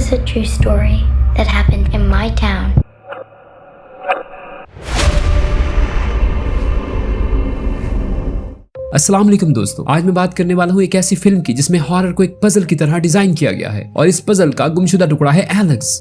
is a true story that happened in my town. अस्सलाम वालेकुम दोस्तों, आज मैं बात करने वाला हूँ एक ऐसी फिल्म की जिसमें हॉरर को एक पजल की तरह डिजाइन किया गया है और इस पजल का गुमशुदा टुकड़ा है एलेक्स।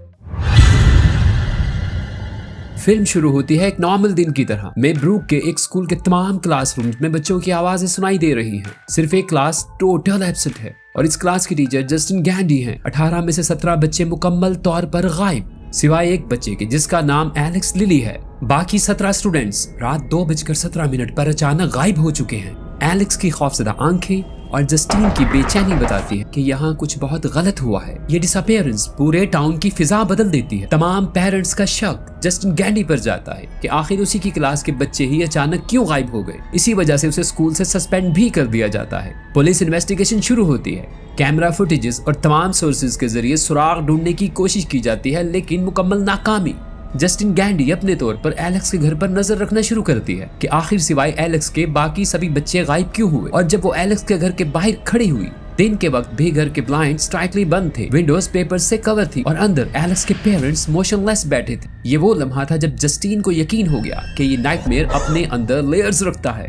फिल्म शुरू होती है एक नॉर्मल दिन की तरह। मेब्रूक के एक स्कूल के तमाम क्लासरूम्स में बच्चों की आवाजें सुनाई दे रही हैं। सिर्फ एक क्लास टोटल एब्सेंट है और इस क्लास की टीचर जस्टिन गैंडी हैं। 18 में से 17 बच्चे मुकम्मल तौर पर गायब, सिवाय एक बच्चे के जिसका नाम एलेक्स लिली है। बाकी 17 स्टूडेंट्स रात 2:17 पर अचानक गायब हो चुके हैं। एलेक्स की खौफजदा आंखें और जस्टिन की बेचैनी बताती है कि यहाँ कुछ बहुत गलत हुआ है। ये डिसअपीयरेंस पूरे टाउन की फिजा बदल देती है। तमाम पेरेंट्स का शक जस्टिन गैंडी पर जाता है कि आखिर उसी की क्लास के बच्चे ही अचानक क्यों गायब हो गए। इसी वजह से उसे स्कूल से सस्पेंड भी कर दिया जाता है। पुलिस इन्वेस्टिगेशन शुरू होती है। कैमरा फुटेजेस और तमाम सोर्सेज के जरिए सुराग ढूंढने की कोशिश की जाती है, लेकिन मुकम्मल नाकामी। जस्टिन गैंडी अपने तौर पर एलेक्स के घर पर नजर रखना शुरू करती है कि आखिर सिवाय एलेक्स के बाकी सभी बच्चे गायब क्यों हुए। और जब वो एलेक्स के घर के बाहर खड़ी हुई, दिन के वक्त भी घर के ब्लाइंड टाइटली बंद थे, विंडोज पेपर से कवर थी और अंदर एलेक्स के पेरेंट्स मोशनलेस बैठे थे। ये वो लम्हा था जब जस्टिन को यकीन हो गया कि ये नाइटमेयर अपने अंदर लेयर्स रखता है।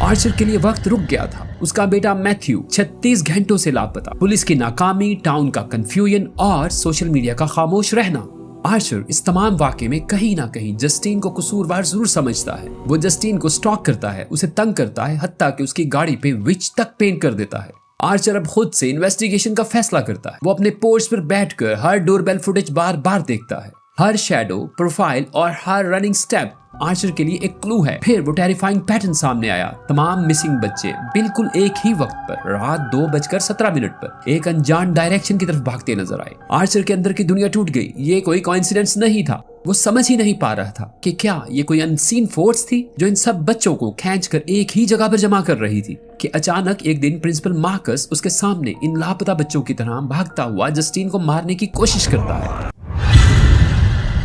आर्चर के लिए वक्त रुक गया था। उसका बेटा मैथ्यू 36 घंटों से लापता, पुलिस की नाकामी, टाउन का कंफ्यूजन और सोशल मीडिया का खामोश रहना। आर्चर इस तमाम वाक़े में कहीं ना कहीं जस्टिन को कसूरवार जरूर समझता है। वो जस्टिन को स्टॉक करता है, उसे तंग करता है, हत्ता कि उसकी गाड़ी पे विच तक पेंट कर देता है। आर्चर अब खुद से इन्वेस्टिगेशन का फैसला करता है। वो अपने पोर्च पर बैठकर हर डोरबेल फुटेज बार बार देखता है। हर शैडो, प्रोफाइल और हर रनिंग स्टेप आर्चर के लिए एक क्लू है। फिर वो टेरिफाइंग पैटर्न सामने आया। तमाम मिसिंग बच्चे बिल्कुल एक ही वक्त पर रात 2:17 पर एक अनजान डायरेक्शन की तरफ भागते नजर आए। आर्चर के अंदर की दुनिया टूट गई। ये कोई कोइंसिडेंस नहीं था। वो समझ ही नहीं पा रहा था कि क्या ये कोई अनसीन फोर्स थी जो इन सब बच्चों को खींचकर एक ही जगह पर जमा कर रही थी। कि अचानक एक दिन प्रिंसिपल मार्कस उसके सामने इन लापता बच्चों की तरह भागता हुआ जस्टिन को मारने की कोशिश करता है।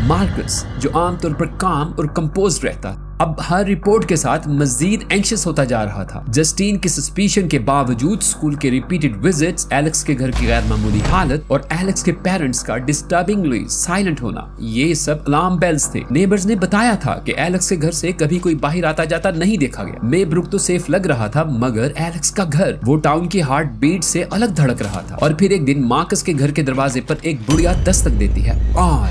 मार्कस, जो आमतौर पर काम और कंपोज रहता, अब हर रिपोर्ट के साथ मजीद एंग्शियस होता जा रहा था। जस्टिन की सस्पिशन के बावजूद स्कूल के रिपीटेड विजिट्स, एलेक्स के घर की गैर मामूली हालत और एलेक्स के पेरेंट्स का डिस्टर्बिंगली साइलेंट होना, ये सब अलार्म बेल्स थे। नेबर्स ने बताया था कि एलेक्स के घर से कभी कोई बाहर आता जाता नहीं देखा गया। मेब्रूक तो सेफ लग रहा था, मगर एलेक्स का घर, वो टाउन की हार्ट बीट से अलग धड़क रहा था। और फिर एक दिन मार्कस के घर के दरवाजे पर एक बुढ़िया दस्तक देती है और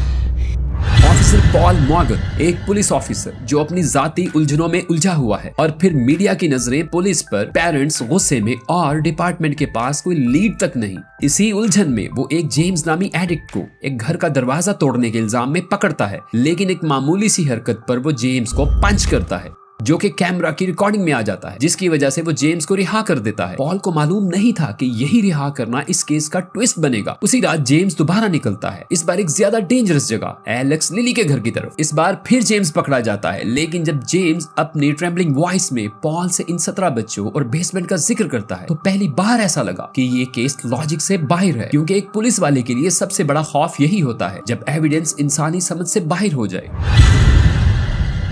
ऑफिसर पॉल मॉर्गन, एक पुलिस ऑफिसर जो अपनी जाती उलझनों में उलझा हुआ है। और फिर मीडिया की नजरें पुलिस पर, पेरेंट्स गुस्से में और डिपार्टमेंट के पास कोई लीड तक नहीं। इसी उलझन में वो एक जेम्स नामी एडिक्ट को एक घर का दरवाजा तोड़ने के इल्जाम में पकड़ता है, लेकिन एक मामूली सी हरकत पर वो जेम्स को पंच करता है, जो कि कैमरा की रिकॉर्डिंग में आ जाता है, जिसकी वजह से वो जेम्स को रिहा कर देता है। पॉल को मालूम नहीं था कि यही रिहा करना इस केस का ट्विस्ट बनेगा। उसी रात जेम्स दोबारा निकलता है, इस बार एक ज्यादा डेंजरस जगह, एलेक्स लिली के घर की तरफ। इस बार फिर जेम्स पकड़ा जाता है, लेकिन जब जेम्स अपनी ट्रेम्बलिंग वॉइस में पॉल से इन 17 बच्चों और बेसमेंट का जिक्र करता है, तो पहली बार ऐसा लगा कि ये केस लॉजिक से बाहर है, क्योंकि एक पुलिस वाले के लिए सबसे बड़ा खौफ यही होता है जब एविडेंस इंसानी समझ से बाहर हो जाए।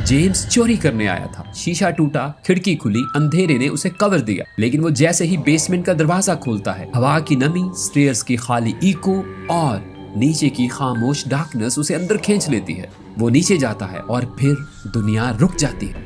जेम्स चोरी करने आया था। शीशा टूटा, खिड़की खुली, अंधेरे ने उसे कवर दिया, लेकिन वो जैसे ही बेसमेंट का दरवाजा खोलता है, हवा की नमी, स्टेयर्स की खाली इको और नीचे की खामोश डार्कनेस उसे अंदर खींच लेती है। वो नीचे जाता है और फिर दुनिया रुक जाती है।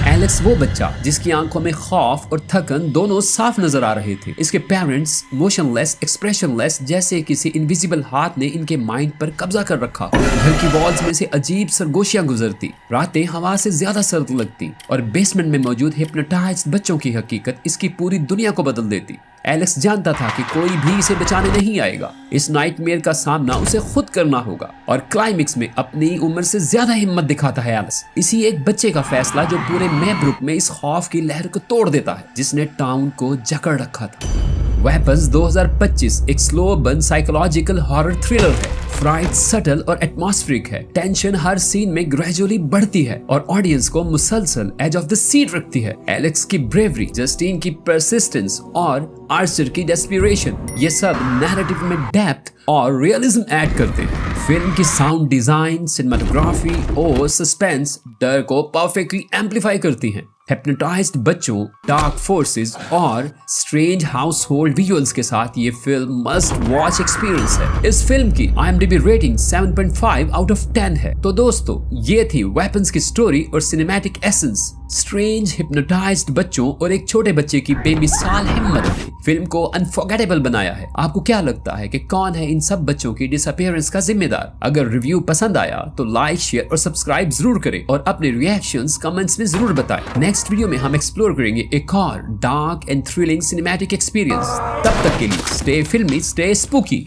एलेक्स वो बच्चा जिसकी आंखों में खौफ और थकन दोनों साफ नजर आ रहे थे। इसके पेरेंट्स मोशनलेस, एक्सप्रेशनलेस, जैसे किसी इनविजिबल हाथ ने इनके माइंड पर कब्जा कर रखा। घर की वॉल्स में से अजीब सरगोशियां गुजरती, रातें हवा से ज्यादा सर्द लगती और बेसमेंट में मौजूद हिप्नोटाइज्ड बच्चों की हकीकत इसकी पूरी दुनिया को बदल देती। एलेक्स जानता था कि कोई भी इसे बचाने नहीं आएगा। इस नाइटमेयर का सामना उसे खुद करना होगा और क्लाइमेक्स में अपनी उम्र से ज्यादा हिम्मत दिखाता है एलेक्स। इसी एक बच्चे का फैसला जो पूरे मेब्रूक में इस खौफ की लहर को तोड़ देता है जिसने टाउन को जकड़ रखा था। वेपन्स 2025 एक slow burn psychological horror thriller है। फ्राइट सटल और एटमॉस्फेरिक है। टेंशन हर सीन में ग्रेजुअली बढ़ती है और ऑडियंस को मुसलसल एज ऑफ द सीट रखती है। एलेक्स की ब्रेवरी, जस्टिन की परसिस्टेंस और आर्चर की डेस्परेशन, ये सब नैरेटिव में डेप्थ और रियलिज्म ऐड करते हैं। फिल्म की साउंड डिजाइन, सिनेमाटोग्राफी और सस्पेंस डर को परफेक्टली एम्पलीफाई करती हैं। हिप्नोटाइज्ड बच्चों, डार्क फोर्सेस और स्ट्रेंज हाउस होल्ड विजुअल्स के साथ ये फिल्म मस्ट वॉच एक्सपीरियंस है। इस फिल्म की IMDb रेटिंग 7.5 आउट ऑफ 10 है। तो दोस्तों, ये थी वेपन्स की स्टोरी और सिनेमैटिक एसेंस। स्ट्रेंज हिप्नोटाइज्ड बच्चों और एक छोटे बच्चे की बेमिसाल हिम्मत ने फिल्म को अनफॉरगेटेबल बनाया है। आपको क्या लगता है कि कौन है इन सब बच्चों की डिसअपीयरेंस का जिम्मेदार? अगर रिव्यू पसंद आया तो लाइक, शेयर और सब्सक्राइब जरूर करें और अपने रिएक्शंस कमेंट्स में जरूर बताएं। नेक्स्ट वीडियो में हम एक्सप्लोर करेंगे एक और dark and thrilling cinematic experience. तब तक के लिए स्टे फिल्मी, स्टे स्पूकी।